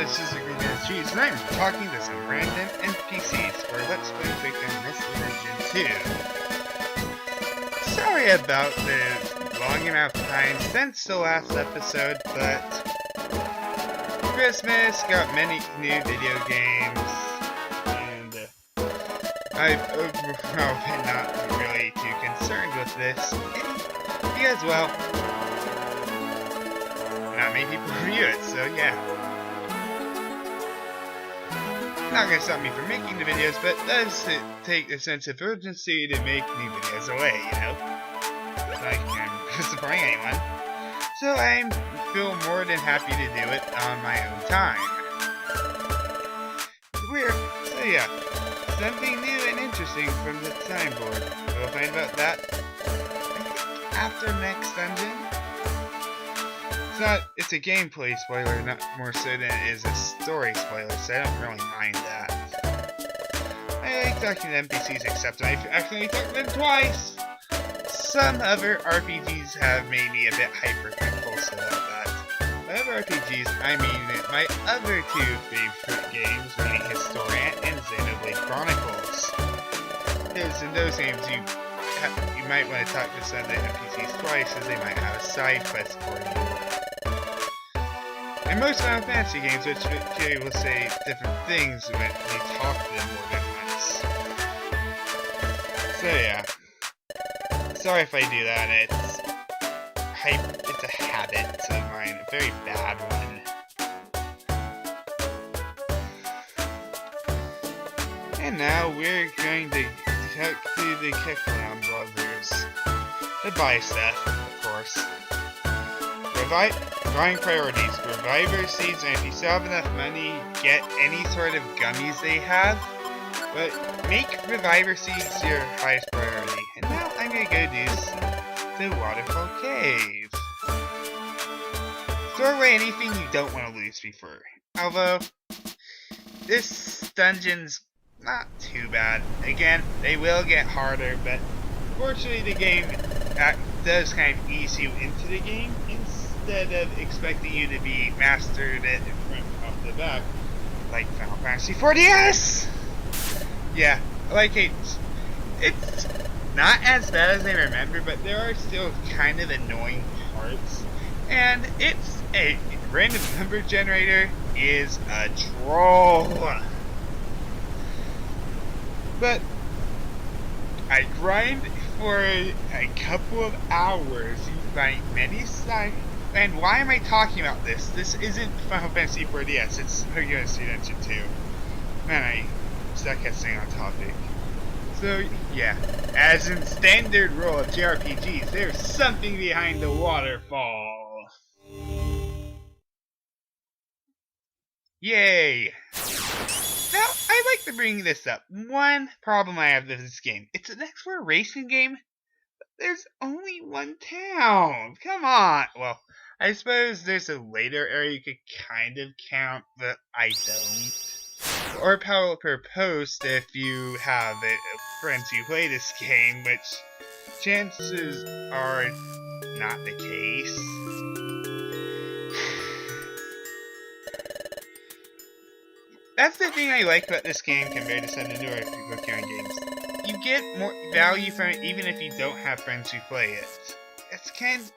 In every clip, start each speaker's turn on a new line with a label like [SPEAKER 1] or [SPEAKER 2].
[SPEAKER 1] this is the Green Cheese, and I'm talking to some random NPCs for Let's Play Victim This Dimension 2. Sorry about the long amount of time since the last episode, but Christmas got many new video games, and I've overall been not really too concerned with this, because, well, not many people review it, so yeah. Not gonna stop me from making the videos, but does take a sense of urgency to make new videos away, you know? Like I'm disappointing anyone. So I feel more than happy to do it on my own time. Weird. So yeah. Something new and interesting from the time board. We'll find about that after next dungeon. It's a gameplay spoiler, not more so than it is a story spoiler, so I don't really mind that. I like talking to NPCs, except I've accidentally talked to them twice! Some other RPGs have made me a bit hyper-compulsive about that. By other RPGs, I mean my other two favorite games, being Historia and Xenoblade Chronicles. Because in those games, you might want to talk to some of the NPCs twice, as they might have a side quest for you. In most Final Fantasy games, which will say different things when you talk to them more than once. So yeah. Sorry if I do that, it's a habit of mine, a very bad one. And now we're going to talk to the Keklan brothers. To buy stuff, of course. Buying priorities. Reviver seeds, and if you still have enough money, get any sort of gummies they have. But make Reviver seeds your highest priority. And now I'm gonna go do the Waterfall Cave. Throw away anything you don't want to lose before. Although, this dungeon's not too bad. Again, they will get harder, but fortunately the game does kind of ease you into the game instead of expecting you to be mastered it off the bat, like Final Fantasy 4DS! Yeah, like it's not as bad as I remember, but there are still kind of annoying parts, and it's a random number generator is a troll. But I grind for a couple of hours. You find many sites. And why am I talking about this? This isn't Final Fantasy 4DS, it's Pokemon Dimension 2. Man, I suck at staying on topic. So, yeah, as in standard rule of JRPGs, there's something behind the waterfall. Yay! Now, I'd like to bring this up. One problem I have with this game. It's an exploration game, but there's only one town. Come on! Well, I suppose there's a later area you could kind of count, but I don't. Or power per post if you have friends who play this game, which chances are not the case. That's the thing I like about this game compared to some of the newer Pokemon games. You get more value from it even if you don't have friends who play it.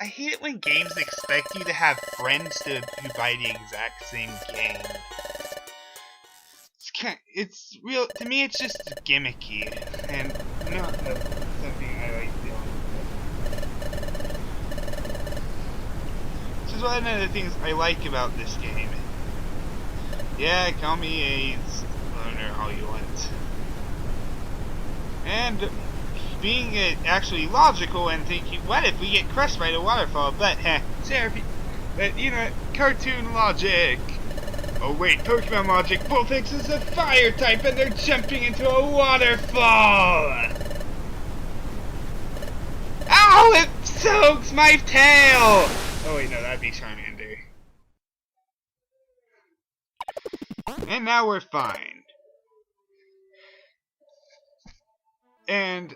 [SPEAKER 1] I hate it when games expect you to have friends who buy the exact same game. It's real, to me it's just gimmicky, and not something I like dealing with. This is one of the things I like about this game. Yeah, call me a loner all you want. And being actually logical and thinking, what if we get crushed by the waterfall? But, you know, cartoon logic. Oh wait, Pokemon logic. Bullfix is a fire type and they're jumping into a waterfall! Ow! It soaks my tail! Oh wait, no, that'd be Charmander. And now we're fine. And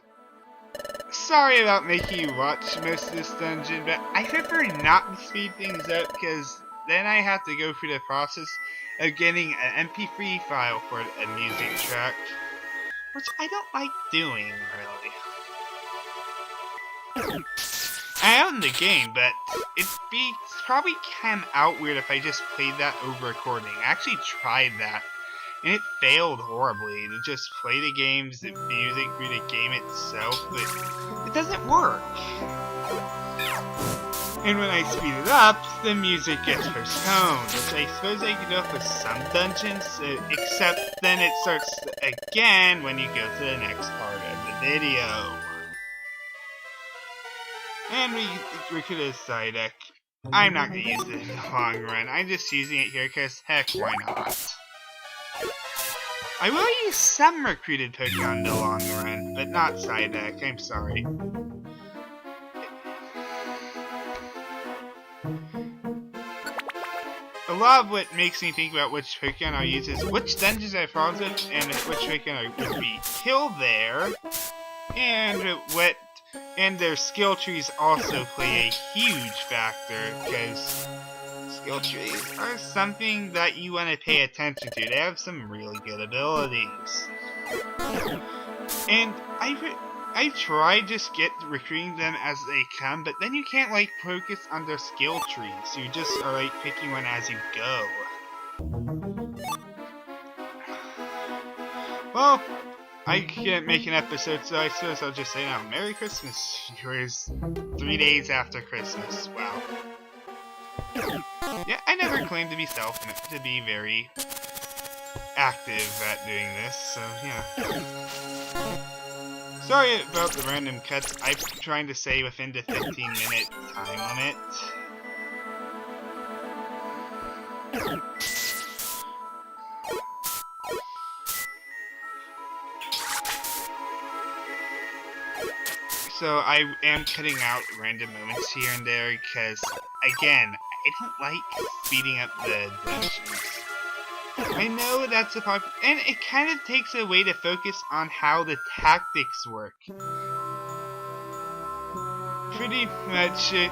[SPEAKER 1] sorry about making you watch most of this dungeon, but I prefer not to speed things up because then I have to go through the process of getting an MP3 file for a music track, which I don't like doing, really. I own the game, but it'd probably come out weird if I just played that over recording. I actually tried that, and it failed horribly to just play the game's music through the game itself, but it doesn't work. And when I speed it up, the music gets postponed, which I suppose I could do it for some dungeons, except then it starts again when you go to the next part of the video. And we could decide that I'm not going to use it in the long run. I'm just using it here because, heck, why not? I will use some recruited Pokemon in the long run, but not Psyduck. I'm sorry. A lot of what makes me think about which Pokemon I'll use is which dungeons I follow with, and which Pokemon would be killed there, and their skill trees also play a huge factor, because skill trees are something that you want to pay attention to. They have some really good abilities. And I tried just recruiting them as they come, but then you can't like focus on their skill trees. You just are like picking one as you go. Well, I can't make an episode, so I suppose I'll just say now, Merry Christmas. Here's 3 days after Christmas. Wow. Yeah, I never claimed to be very active at doing this, so yeah. Sorry about the random cuts. I'm trying to say within the 15-minute time limit. So I am cutting out random moments here and there because, again, I don't like speeding up the dungeons. I know that's a and it kind of takes away to focus on how the tactics work. Pretty much it.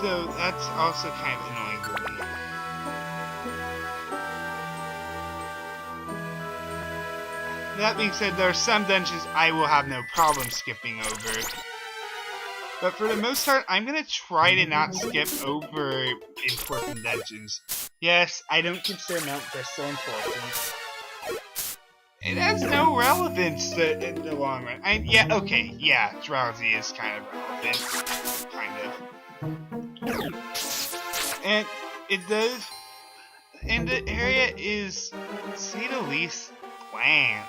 [SPEAKER 1] So that's also kind of annoying to me. That being said, there are some dungeons I will have no problem skipping over. But for the most part, I'm gonna try to not skip over important dungeons. Yes, I don't consider Mount Bristol important. It has no relevance in the long run. Yeah, Drowsy is kind of relevant. Kind of. And it does... And the area is, to say the least, bland.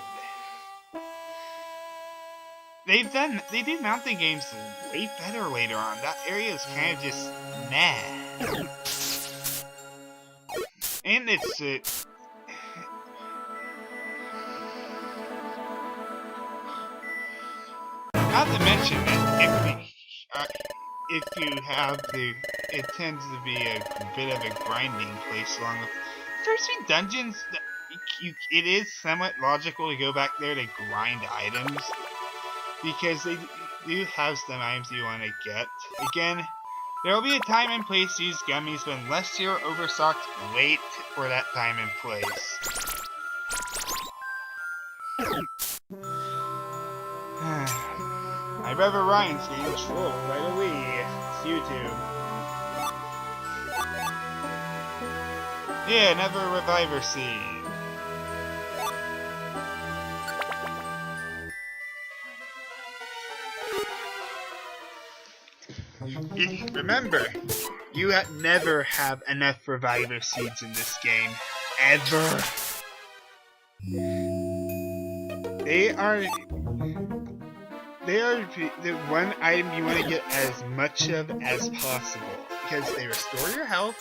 [SPEAKER 1] They do mountain games way better later on. That area is kind of just meh. And it's not to mention that if you have it tends to be a bit of a grinding place along with the first few dungeons. It is somewhat logical to go back there to grind items, because they do have some items you want to get. Again, there will be a time and place to use gummies, but unless you're overstocked, wait for that time and place. My brother Ryan's getting trolled right away. It's YouTube. Yeah, another reviver seed. Remember, you never have enough reviver seeds in this game. Ever. They are the one item you want to get as much of as possible, because they restore your health.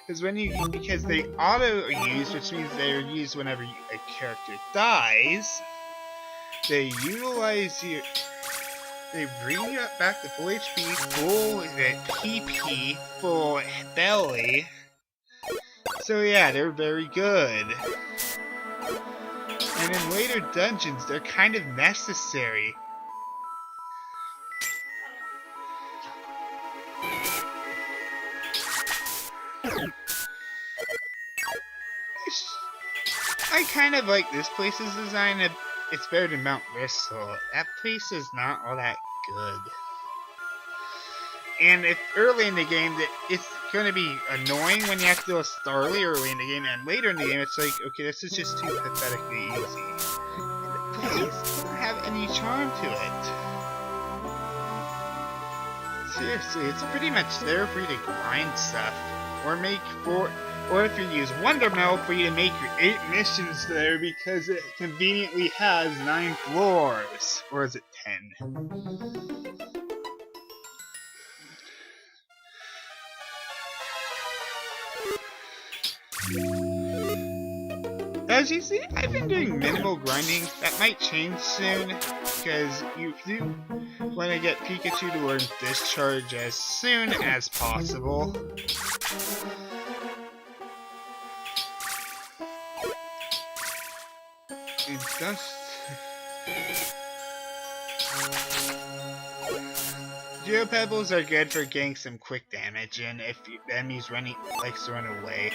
[SPEAKER 1] Because they auto use, which means they're used whenever a character dies. They utilize your. They bring you back to full HP, full PP, full belly. So yeah, they're very good. And in later dungeons, they're kind of necessary. I kind of like this place's design. It's better than Mount Bristol. That place is not all that good. And it's early in the game that it's going to be annoying when you have to do a early in the game, and later in the game it's like, okay, this is just too pathetically easy. And the place doesn't have any charm to it. Seriously, it's pretty much there for you to grind stuff, or if you use Wonder Milk for you to make your 8 missions there, because it conveniently has 9 floors. Or is it 10? As you see, I've been doing minimal grinding. That might change soon, because you do want to get Pikachu to learn Discharge as soon as possible. And just... Geopebbles are good for getting some quick damage in if the enemy's likes to run away.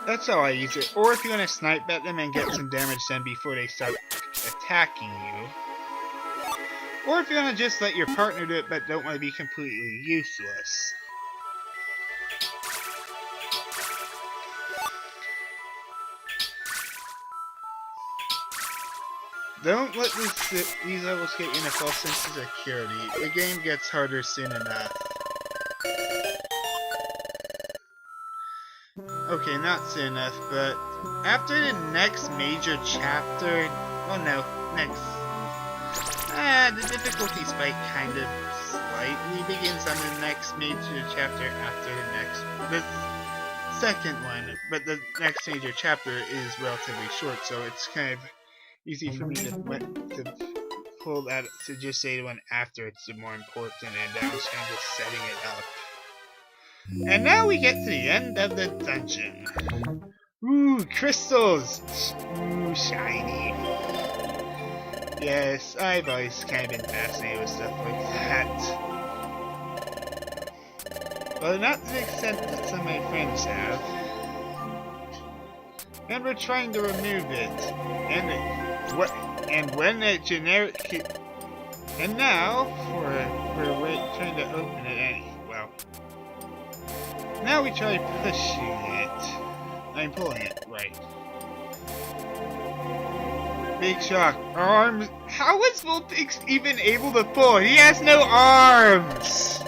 [SPEAKER 1] That's how I use it. Or if you want to snipe at them and get some damage done before they start attacking you. Or if you want to just let your partner do it but don't want to be completely useless. Don't let these levels get you in a false sense of security. The game gets harder soon enough. Okay, not soon enough, but after the next major chapter... Oh no, next... the difficulty spike kind of slightly begins on the next major chapter after the second one. But the next major chapter is relatively short, so it's kind of easy for me to pull that, to just say the one after it's the more important, and I was kind of just setting it up. And now we get to the end of the dungeon. Ooh, crystals! Ooh, shiny. Yes, I've always kind of been fascinated with stuff like that. But not to the extent that some of my friends have. And we're trying to remove it. And when a generic... And now, we're trying to open it well... Now we try pushing it. I'm pulling it, right. Big shock. Arms. How is Vulpix even able to pull? He has no arms!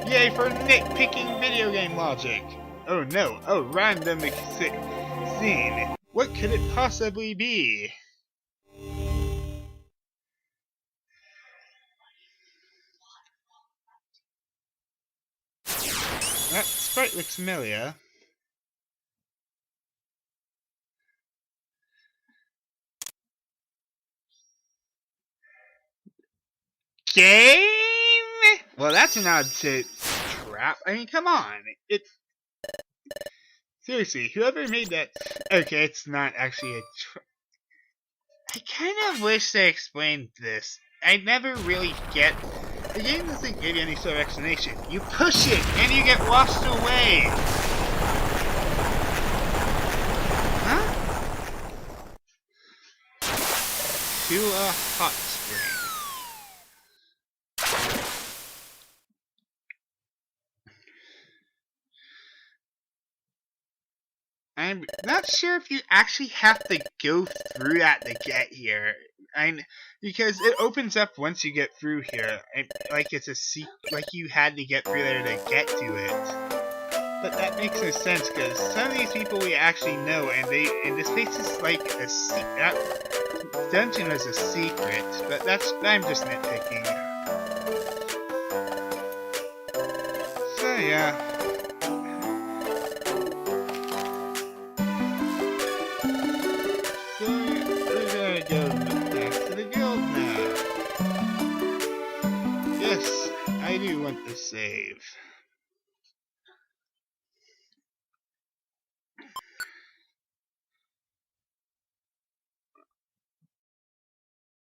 [SPEAKER 1] Yay for nitpicking video game logic. Oh no, a random scene. What could it possibly be? That sprite looks familiar. Game? Well, that's an odd trap. I mean, come on. Seriously, whoever made that... Okay, it's not actually a trap. I kind of wish they explained this. I never really get... The game doesn't give you any sort of explanation. You push it, and you get washed away! Huh? To a hot spring. I'm not sure if you actually have to go through that to get here. Because it opens up once you get through here. Like it's a like you had to get through there to get to it. But that makes no sense because some of these people we actually know, and this place is like a that dungeon is a secret. But I'm just nitpicking. So yeah. I do want to save.